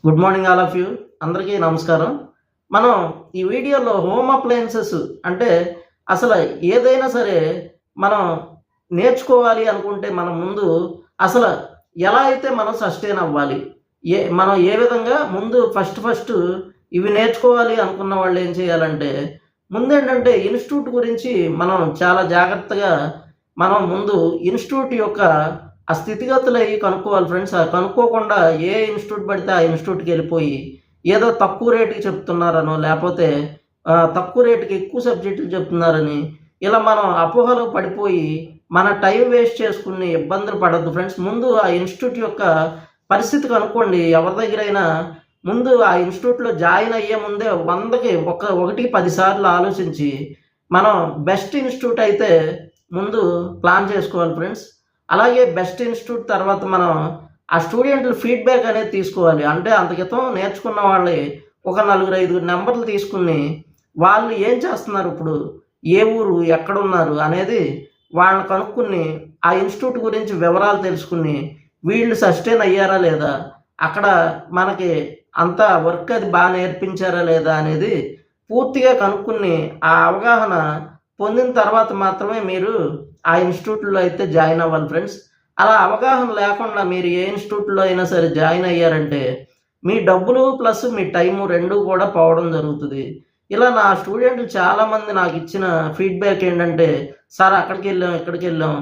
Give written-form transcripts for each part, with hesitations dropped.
Good morning all of you. అందరికీ నమస్కారం. మనం ఈ వీడియోలో హోమ్ అప్లయన్సెస్ అంటే అసలు ఏదైనా సరే మనం నేర్చుకోవాలి అనుకుంటే మనం ముందు అసలు ఎలా అయితే మనం సస్టైన్ అవ్వాలి, మనం ఏ విధంగా ముందు ఫస్ట్ ఇవి నేర్చుకోవాలి అనుకున్న వాళ్ళు ఏం చేయాలంటే ముందేంటంటే ఇన్స్టిట్యూట్ గురించి మనం చాలా జాగ్రత్తగా మనం ముందు ఇన్స్టిట్యూట్ యొక్క ఆ స్థితిగతులు అవి కనుక్కోవాలి ఫ్రెండ్స్. కనుక్కోకుండా ఏ ఇన్స్టిట్యూట్ పడితే ఆ ఇన్స్టిట్యూట్కి వెళ్ళిపోయి ఏదో తక్కువ రేటుకి చెప్తున్నారనో లేకపోతే తక్కువ రేటుకి ఎక్కువ సబ్జెక్టులు చెప్తున్నారని ఇలా మనం అపోహలో పడిపోయి మన టైం వేస్ట్ చేసుకుని ఇబ్బందులు పడద్దు ఫ్రెండ్స్. ముందు ఆ ఇన్స్టిట్యూట్ యొక్క పరిస్థితి కనుక్కోండి. ఎవరి దగ్గరైనా ముందు ఆ ఇన్స్టిట్యూట్లో జాయిన్ అయ్యే ముందే 100కి 10 సార్లు ఆలోచించి మనం బెస్ట్ ఇన్స్టిట్యూట్ అయితే ముందు ప్లాన్ చేసుకోవాలి ఫ్రెండ్స్. అలాగే బెస్ట్ ఇన్స్టిట్యూట్ తర్వాత మనం ఆ స్టూడెంట్ల ఫీడ్బ్యాక్ అనేది తీసుకోవాలి. అంటే అంత క్రితం నేర్చుకున్న వాళ్ళే ఒక 4-5 నెంబర్లు తీసుకుని వాళ్ళు ఏం చేస్తున్నారు, ఇప్పుడు ఏ ఊరు ఎక్కడున్నారు అనేది వాళ్ళని కనుక్కుని ఆ ఇన్స్టిట్యూట్ గురించి వివరాలు తెలుసుకుని వీళ్ళు సస్టైన్ అయ్యారా లేదా, అక్కడ మనకి అంత వర్క్ అది బాగా నేర్పించారా లేదా అనేది పూర్తిగా కనుక్కుని ఆ అవగాహన పొందిన తర్వాత మాత్రమే మీరు ఆ ఇన్స్టిట్యూట్లో అయితే జాయిన్ అవ్వాలి ఫ్రెండ్స్. అలా అవగాహన లేకుండా మీరు ఏ ఇన్స్టిట్యూట్లో అయినా సరే జాయిన్ అయ్యారంటే మీ డబ్బులు ప్లస్ మీ టైము రెండు కూడా పోవడం జరుగుతుంది. ఇలా నా స్టూడెంట్లు చాలామంది నాకు ఇచ్చిన ఫీడ్బ్యాక్ ఏంటంటే, సార్ అక్కడికి వెళ్ళాం ఇక్కడికి వెళ్ళాం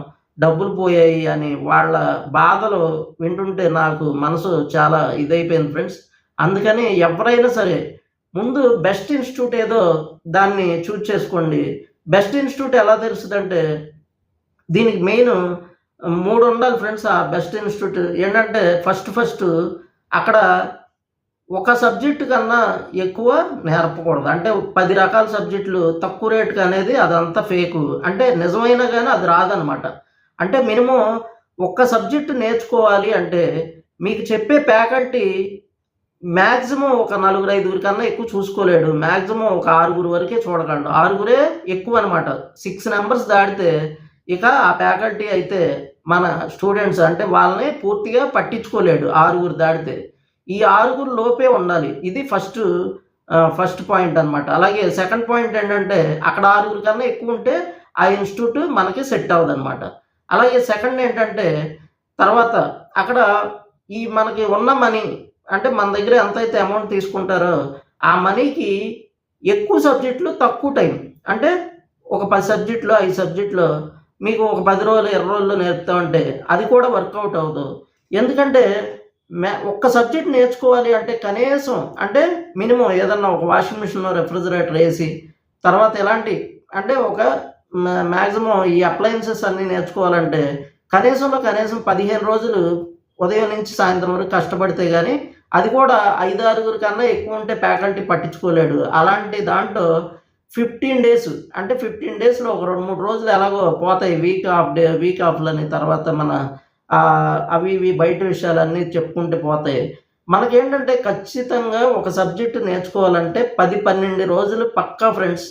డబ్బులు పోయాయి అని వాళ్ళ బాధలు వింటుంటే నాకు మనసు చాలా ఇదైపోయింది ఫ్రెండ్స్. అందుకని ఎవరైనా సరే ముందు బెస్ట్ ఇన్స్టిట్యూట్ ఏదో దాన్ని చూజ్ చేసుకోండి. బెస్ట్ ఇన్స్టిట్యూట్ ఎలా తెలుస్తుందంటే దీనికి మెయిన్ 3 ఉండాలి ఫ్రెండ్స్. ఆ బెస్ట్ ఇన్స్టిట్యూట్ ఏంటంటే ఫస్ట్ అక్కడ ఒక సబ్జెక్టు కన్నా ఎక్కువ నేర్పకూడదు. అంటే 10 రకాల సబ్జెక్టులు తక్కువ రేటుకి అనేది అదంతా ఫేకు. అంటే నిజమైనా కానీ అది రాదనమాట. అంటే మినిమం ఒక్క సబ్జెక్టు నేర్చుకోవాలి అంటే మీకు చెప్పే ఫ్యాకల్టీ మ్యాక్సిమం ఒక 4-5 కన్నా ఎక్కువ చూసుకోలేడు. మ్యాక్సిమం ఒక 6 వరకే చూడగలడు. 6 ఎక్కువ అనమాట. 6 నెంబర్స్ దాటితే ఇక ఆ ఫ్యాకల్టీ అయితే మన స్టూడెంట్స్ అంటే వాళ్ళని పూర్తిగా పట్టించుకోలేడు. 6 దాటితే ఈ 6 లోపే ఉండాలి. ఇది ఫస్ట్ పాయింట్ అనమాట. అలాగే సెకండ్ పాయింట్ ఏంటంటే అక్కడ 6 కన్నా ఎక్కువ ఉంటే ఆ ఇన్స్టిట్యూట్ మనకి సెట్ అవ్వదు అనమాట. అలాగే సెకండ్ ఏంటంటే తర్వాత అక్కడ ఈ మనకి ఉన్న మనీ అంటే మన దగ్గర ఎంతైతే అమౌంట్ తీసుకుంటారో ఆ మనీకి ఎక్కువ సబ్జెక్టులు తక్కువ టైం. అంటే ఒక 10 సబ్జెక్టులు 5 సబ్జెక్టులు మీకు ఒక 10 రోజులు 20 రోజుల్లో నేర్పుతామంటే అది కూడా వర్కౌట్ అవ్వదు. ఎందుకంటే ఒక్క సబ్జెక్ట్ నేర్చుకోవాలి అంటే కనీసం అంటే మినిమం ఏదన్నా ఒక వాషింగ్ మిషన్ రెఫ్రిజిరేటర్ వేసి తర్వాత ఎలాంటి అంటే ఒక మ్యాక్సిమం ఈ అప్లయన్సెస్ అన్నీ నేర్చుకోవాలంటే కనీసం 15 రోజులు ఉదయం నుంచి సాయంత్రం వరకు కష్టపడితే కానీ అది కూడా 5-6 కన్నా ఎక్కువ ఉంటే ఫ్యాకల్టీ పట్టించుకోలేడు. అలాంటి దాంట్లో 15 డేస్ అంటే 15 డేస్లో ఒక 2-3 రోజులు ఎలాగో పోతాయి. వీక్ ఆఫ్లని తర్వాత మన అవి ఇవి బయట విషయాలన్నీ చెప్పుకుంటే పోతాయి. మనకేంటంటే ఖచ్చితంగా ఒక సబ్జెక్టు నేర్చుకోవాలంటే 10-12 రోజులు పక్కా ఫ్రెండ్స్.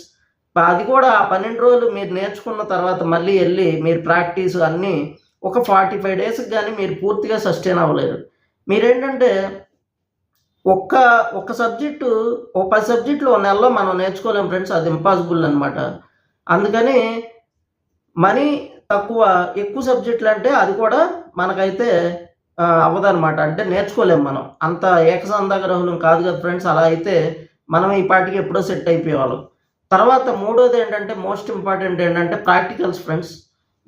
అది కూడా ఆ 12 రోజులు మీరు నేర్చుకున్న తర్వాత మళ్ళీ వెళ్ళి మీరు ప్రాక్టీస్ అన్నీ ఒక 45 డేస్కి కానీ మీరు పూర్తిగా సస్టైన్ అవ్వలేరు. మీరేంటంటే ఒక్క సబ్జెక్టు 10 సబ్జెక్టులు ఒక నెలలో మనం నేర్చుకోలేము ఫ్రెండ్స్. అది ఇంపాసిబుల్ అనమాట. అందుకని మనీ తక్కువ ఎక్కువ సబ్జెక్టులు అంటే అది కూడా మనకైతే అవ్వదనమాట. అంటే నేర్చుకోలేము మనం. అంత ఏకసంధాగ్రహులం కాదు కదా ఫ్రెండ్స్. అలా అయితే మనం ఈ పాటికి ఎప్పుడో సెట్ అయిపోయేవాళ్ళం. తర్వాత మూడోది ఏంటంటే మోస్ట్ ఇంపార్టెంట్ ఏంటంటే ప్రాక్టికల్స్ ఫ్రెండ్స్.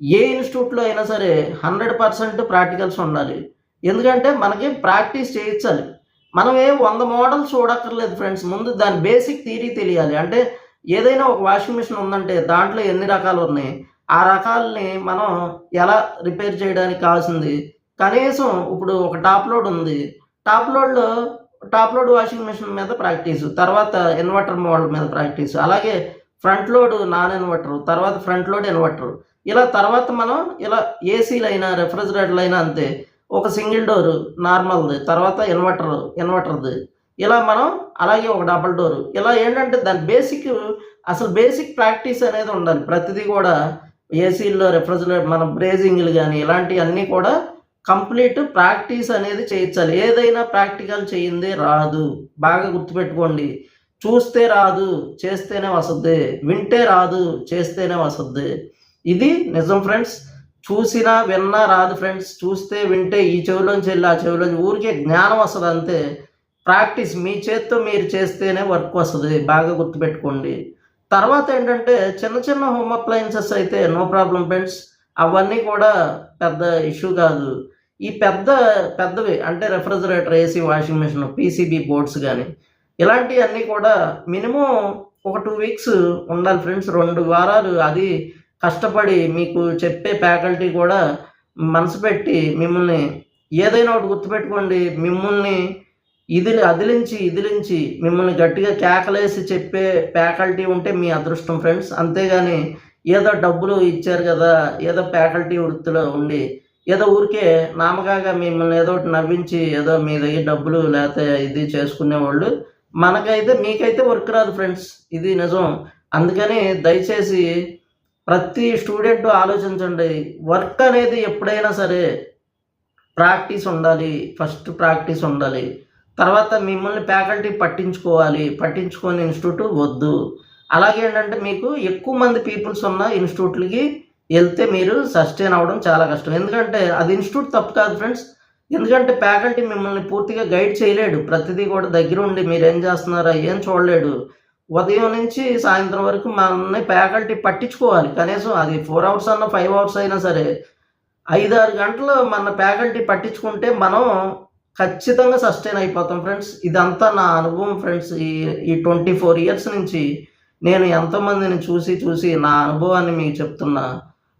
ఏ ఇన్స్టిట్యూట్లో అయినా సరే 100% ప్రాక్టికల్స్ ఉండాలి. ఎందుకంటే మనకి ప్రాక్టీస్ చేయించాలి. మనం 100 మోడల్స్ చూడక్కర్లేదు ఫ్రెండ్స్. ముందు దాని బేసిక్ థియరీ తెలియాలి. అంటే ఏదైనా ఒక వాషింగ్ మిషన్ ఉందంటే దాంట్లో ఎన్ని రకాలు ఉన్నాయి, ఆ రకాలని మనం ఎలా రిపేర్ చేయడానికి కావాల్సింది కనీసం ఇప్పుడు ఒక టాప్ లోడ్ ఉంది. టాప్ లోడ్ వాషింగ్ మిషన్ మీద ప్రాక్టీసు, తర్వాత ఇన్వర్టర్ మోడల్ మీద ప్రాక్టీసు, అలాగే ఫ్రంట్ లోడ్ నాన్ ఇన్వర్టర్, తర్వాత ఫ్రంట్ లోడ్ ఇన్వర్టర్, ఇలా తర్వాత మనం ఇలా ఏసీలు అయినా రెఫ్రిజిరేటర్లు అయినా అంతే. ఒక సింగిల్ డోరు నార్మల్ది, తర్వాత ఇన్వర్టర్ది, ఇలా మనం అలాగే ఒక డబుల్ డోరు, ఇలా ఏంటంటే దాని బేసిక్ ప్రాక్టీస్ అనేది ఉండాలి. ప్రతిదీ కూడా ఏసీల్లో రెఫ్రిజిరేటర్ మన బ్రేజింగ్లు కానీ ఇలాంటివన్నీ కూడా కంప్లీట్ ప్రాక్టీస్ అనేది చేయించాలి. ఏదైనా ప్రాక్టికల్ చేయిందే రాదు. బాగా గుర్తుపెట్టుకోండి. చూస్తే రాదు, చేస్తేనే వస్తది. వింటే రాదు, చేస్తేనే వస్తది. ఇది నిజం ఫ్రెండ్స్. చూసినా, విన్నా రాదు ఫ్రెండ్స్. చూస్తే, వింటే ఈ చెవిలోంచి వెళ్ళి ఆ చెవిలోంచి ఊరికే జ్ఞానం వస్తది అంతే. ప్రాక్టీస్ మీ చేత్తో మీరు చేస్తేనే వర్క్ వస్తది. బాగా గుర్తుపెట్టుకోండి. తర్వాత ఏంటంటే చిన్న చిన్న హోమ్ అప్లయన్సెస్ అయితే నో ప్రాబ్లమ్ ఫ్రెండ్స్. అవన్నీ కూడా పెద్ద ఇష్యూ కాదు. ఈ పెద్దవి అంటే refrigerator, AC, washing machine, PCB boards గానీ ఇలాంటియన్నీ కూడా మినిమమ్ ఒక 2 వీక్స్ ఉండాలి ఫ్రెండ్స్. 2 వారాలు అది కష్టపడి మీకు చెప్పే ఫ్యాకల్టీ కూడా మనసు పెట్టి మిమ్మల్ని ఏదైనా ఒకటి గుర్తుపెట్టుకోండి. మిమ్మల్ని ఇదిలించి మిమ్మల్ని గట్టిగా కేకలేసి చెప్పే ఫ్యాకల్టీ ఉంటే మీ అదృష్టం ఫ్రెండ్స్. అంతేగాని ఏదో డబ్బులు ఇచ్చారు కదా, ఏదో ఫ్యాకల్టీ వృత్తిలో ఉండి ఏదో ఊరికే నామకాగా మిమ్మల్ని ఏదో ఒకటి నవ్వించి ఏదో మీ దగ్గర డబ్బులు లేకపోతే ఇది చేసుకునేవాళ్ళు మీకైతే వర్క్ రాదు ఫ్రెండ్స్. ఇది నిజం. అందుకని దయచేసి ప్రతి స్టూడెంట్ ఆలోచించండి. వర్క్ అనేది ఎప్పుడైనా సరే ప్రాక్టీస్ ఉండాలి. ఫస్ట్ ప్రాక్టీస్ ఉండాలి. తర్వాత మిమ్మల్ని ఫ్యాకల్టీ పట్టించుకోని ఇన్స్టిట్యూట్ వద్దు. అలాగే ఏంటంటే మీకు ఎక్కువ మంది పీపుల్స్ ఉన్న ఇన్స్టిట్యూట్లకి వెళ్తే మీరు సస్టైన్ అవ్వడం చాలా కష్టం. ఎందుకంటే అది ఇన్స్టిట్యూట్ తప్పు కాదు ఫ్రెండ్స్. ఎందుకంటే ఫ్యాకల్టీ మిమ్మల్ని పూర్తిగా గైడ్ చేయలేడు. ప్రతిదీ కూడా దగ్గరుండి మీరేం చేస్తున్నారా ఏం చూడలేడు. ఉదయం నుంచి సాయంత్రం వరకు మనల్ని ఫ్యాకల్టీ పట్టించుకోవాలి. కనీసం అది 4 అవర్స్ అన్నా 5 అవర్స్ అయినా సరే 5-6 గంటలు మన ఫ్యాకల్టీ పట్టించుకుంటే మనం ఖచ్చితంగా సస్టైన్ అయిపోతాం ఫ్రెండ్స్. ఇదంతా నా అనుభవం ఫ్రెండ్స్. ఈ 24 ఇయర్స్ నుంచి నేను ఎంతోమందిని చూసి నా అనుభవాన్ని మీకు చెప్తున్నా.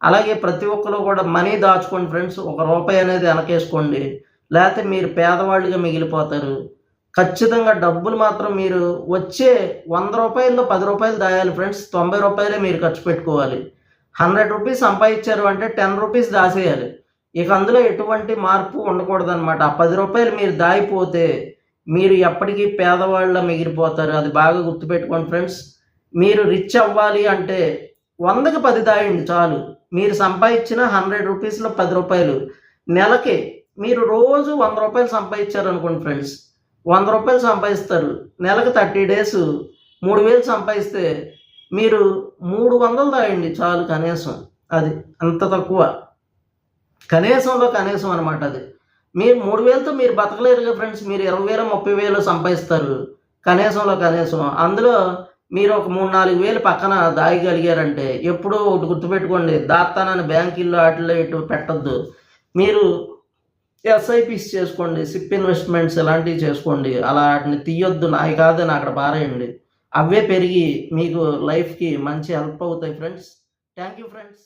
అలాగే ప్రతి ఒక్కరు కూడా మనీ దాచుకోండి ఫ్రెండ్స్. ₹1 అనేది వెనకేసుకోండి. లేకపోతే మీరు పేదవాళ్ళుగా మిగిలిపోతారు. ఖచ్చితంగా డబ్బులు మాత్రం మీరు వచ్చే ₹100లో ₹10 దాయాలి ఫ్రెండ్స్. ₹90 మీరు ఖర్చు పెట్టుకోవాలి. ₹100 సంపాదించారు అంటే ₹10 దాసేయాలి. ఇక అందులో ఎటువంటి మార్పు ఉండకూడదనమాట. ఆ ₹10 మీరు దాయిపోతే మీరు ఎప్పటికీ పేదవాళ్ళ మిగిలిపోతారు. అది బాగా గుర్తుపెట్టుకోండి ఫ్రెండ్స్. మీరు రిచ్ అవ్వాలి అంటే 100కి 10 దాయండి చాలు. మీరు సంపాదించిన ₹100లో ₹10 నెలకి మీరు రోజు ₹100 సంపాదించారనుకోండి ఫ్రెండ్స్. ₹100 సంపాదిస్తారు. నెలకు 30 డేస్ 3000 సంపాదిస్తే మీరు 300 దాయండి చాలు కనీసం. అది అంత తక్కువ. కనీసంలో కనీసం అనమాట అది. మీరు 3000తో మీరు బతకలేరుగా ఫ్రెండ్స్. మీరు 20,000 30,000 సంపాదిస్తారు కనీసంలో కనీసం. అందులో మీరు ఒక 3-4 వేలు పక్కన దాయగలిగారంటే ఎప్పుడో ఒకటి గుర్తుపెట్టుకోండి. దాస్తానని బ్యాంకుల్లో వాటిల్లో ఇటు పెట్టద్దు. మీరు ఎస్ఐపిస్ చేసుకోండి, సిప్ ఇన్వెస్ట్మెంట్స్ ఇలాంటివి చేసుకోండి. అలా వాటిని తీయొద్దు. నాయి కాదని అక్కడ పారేయండి. అవే పెరిగి మీకు లైఫ్కి మంచి హెల్ప్ అవుతాయి ఫ్రెండ్స్. Thank you friends.